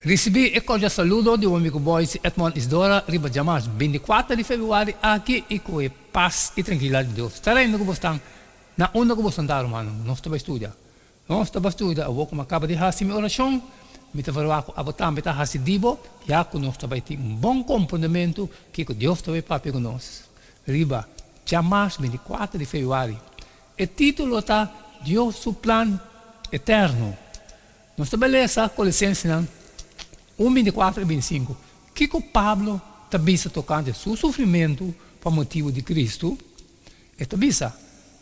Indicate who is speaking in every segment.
Speaker 1: Recebi e cordial saludo de um amigo Boyce Edmond Isdora, riba Jamas, 24 de fevereiro, aqui e com paz e tranquilidade de Deus. Estarei no Gubostang, na onda Gubostandar, mano, nós estamos estudando. Nós estamos estudando, eu vou como acaba de fazer minha oração, me te verá com a botar, me te fazer dibo, já que nós estamos tendo bom comportamento, que Deus está para nós. Riba Jamas, 24 de fevereiro. O título está Deus, seu plano eterno. Nós estamos lendo Colossenses 1:24 e 25, que o Pablo também está tocando seu sofrimento por motivo de Cristo. E também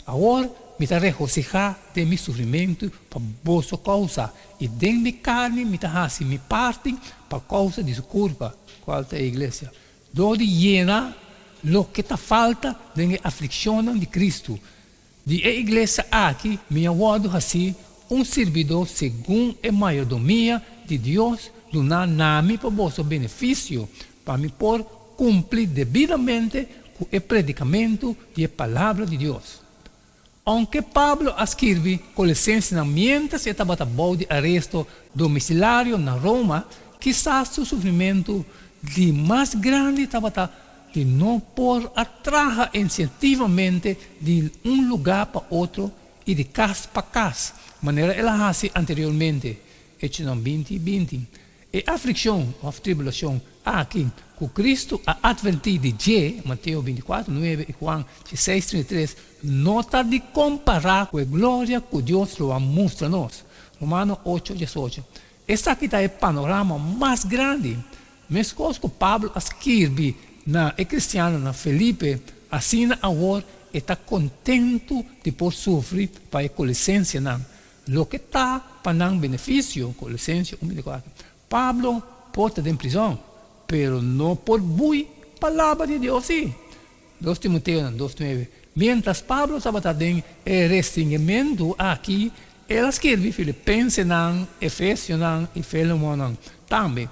Speaker 1: agora me está regocijar de meu sofrimento por vossa causa, e de minha carne me está fazendo minha parte por causa de sua culpa. Qual é a igreja? Donde llena lo que está falta de aflição de Cristo. De a igreja aqui, me aguardo assim, servidor segundo a maiodomia de Deus, donando-me para vosso benefício, para me por cumprir devidamente com o predicamento e a palavra de Deus. Aunque Pablo escreve Colossenses mientras estava de arresto domiciliário na Roma, quizás seu sofrimento de mais grande estava de não por atrair incentivamente de lugar para outro e de casa para casa, maneira ela fazia anteriormente, Hechos 20:20. E a aflição, a tribulação, aqui, que Cristo a advertido de Mateus 24:9 e Juan 16:33, não está de comparar com a glória que Deus lo mostra a nós. Romanos 8:18. Esse aqui está o panorama mais grande. Mas coisas que Pablo escreve na cristiana, na Felipe, assim agora está contento de por sofrer para a Colossenses. Lo que está para o benefício, Colossenses 1:24. Pablo porta em prisão, pero não por bui palavra de Deus, sim. 2 Timoteo 2:9. Mientras Pablo estava em restringimento aqui, ele escreve Filipenses, Efésios e Filemão também.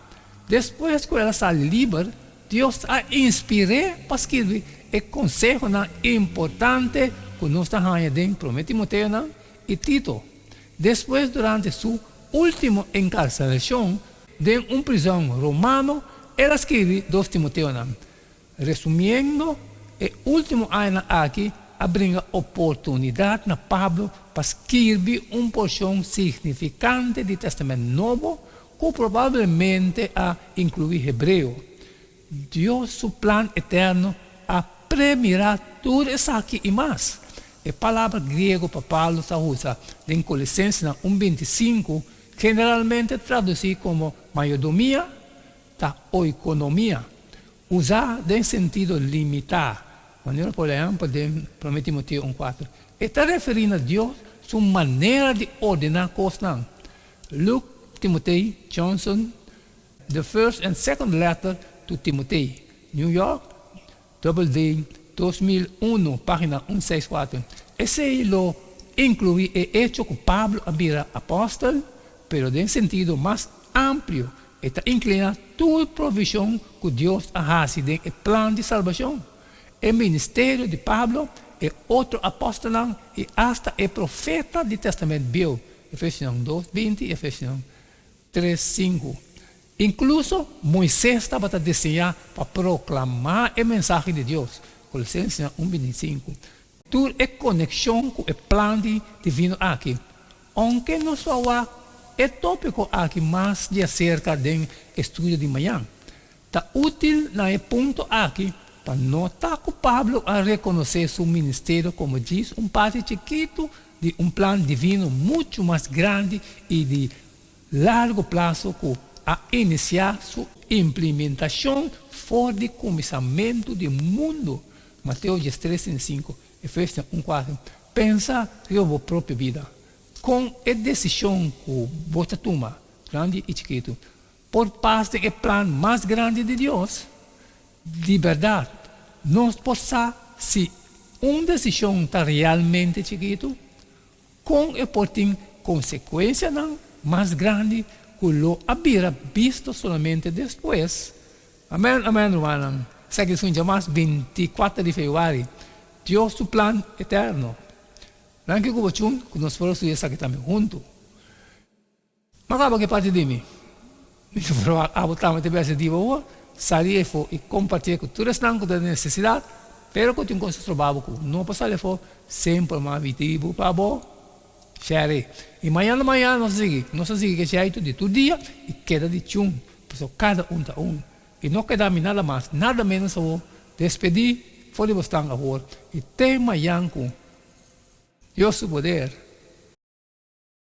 Speaker 1: Depois que ela sai livre, Deus a inspirou para escrever o conselho importante que nós estamos ganhando em Timoteo e Tito. Depois, durante sua última encarceração, de prisão romano, ele escreve 2 Timoteo. Resumindo, o último ano aqui abriga oportunidade na Pablo para escrever porção significante do Testamento Novo, que provavelmente a incluir hebreu. Deus, seu plano eterno, a premirar tudo isso aqui e mais. A palavra grega para Paulo se usa em Colossenses 1:25, generalmente traduzida como maiodomia ou economia, usada em sentido limitado. Maneira, por exemplo, de 1 Timoteo 1:4. Está referindo a Deus sua maneira de ordenar coisas. Luke Timothy Johnson, The First and Second Letter to Timothy, New York, WD 2001, página 164. Esse lo inclui o hecho que Pablo era apóstolo, pero em sentido mais amplo, está inclinado toda provisão que Deus faz em o plano de salvação. O ministério de Pablo é outro apóstolo e hasta o profeta do Testamento Bíblico, Efésios 2:20 e Efésios 3:5. Incluso Moisés estava desenhado para proclamar a mensagem de Deus, Colossenses 1:25. Tudo é conexão com o plano divino aqui. Aunque não só é tópico aqui mais de acerca do estudo de manhã, está útil no ponto aqui para notar que Pablo a reconhecer seu ministério como diz parte chiquito de plano divino muito mais grande e de largo prazo que a iniciar sua implementação fora do começamento do mundo. Mateus 13:5, Efésios 1:4. Pensa em sua própria vida. Com a decisão que você toma, grande e chiquito, por parte do plano mais grande de Deus, de verdade, nós possamos, se uma decisão está realmente chiquito, com o portem consequência mais grande que lo había visto solamente depois. Amém, amém, hermano. Segue su llamadas 24 de fevereiro. Deus, su plan eterno. Nanti ko bachun, kung nos fueron su yesa que también junto. Makaba que parte de mim. Pero abotamos de vez de boa, salir e compartilhar com todos os da necessidade, pero que tem coisas trabalho com não passar de for sempre mais vitivo para bom, share. E amanhã nós seguimos que já de todo dia e queda de chum, pessoal cada tá e não queda nada mais, nada menos a despedir, foi de bastante agora e tem amanhã com Deus poder.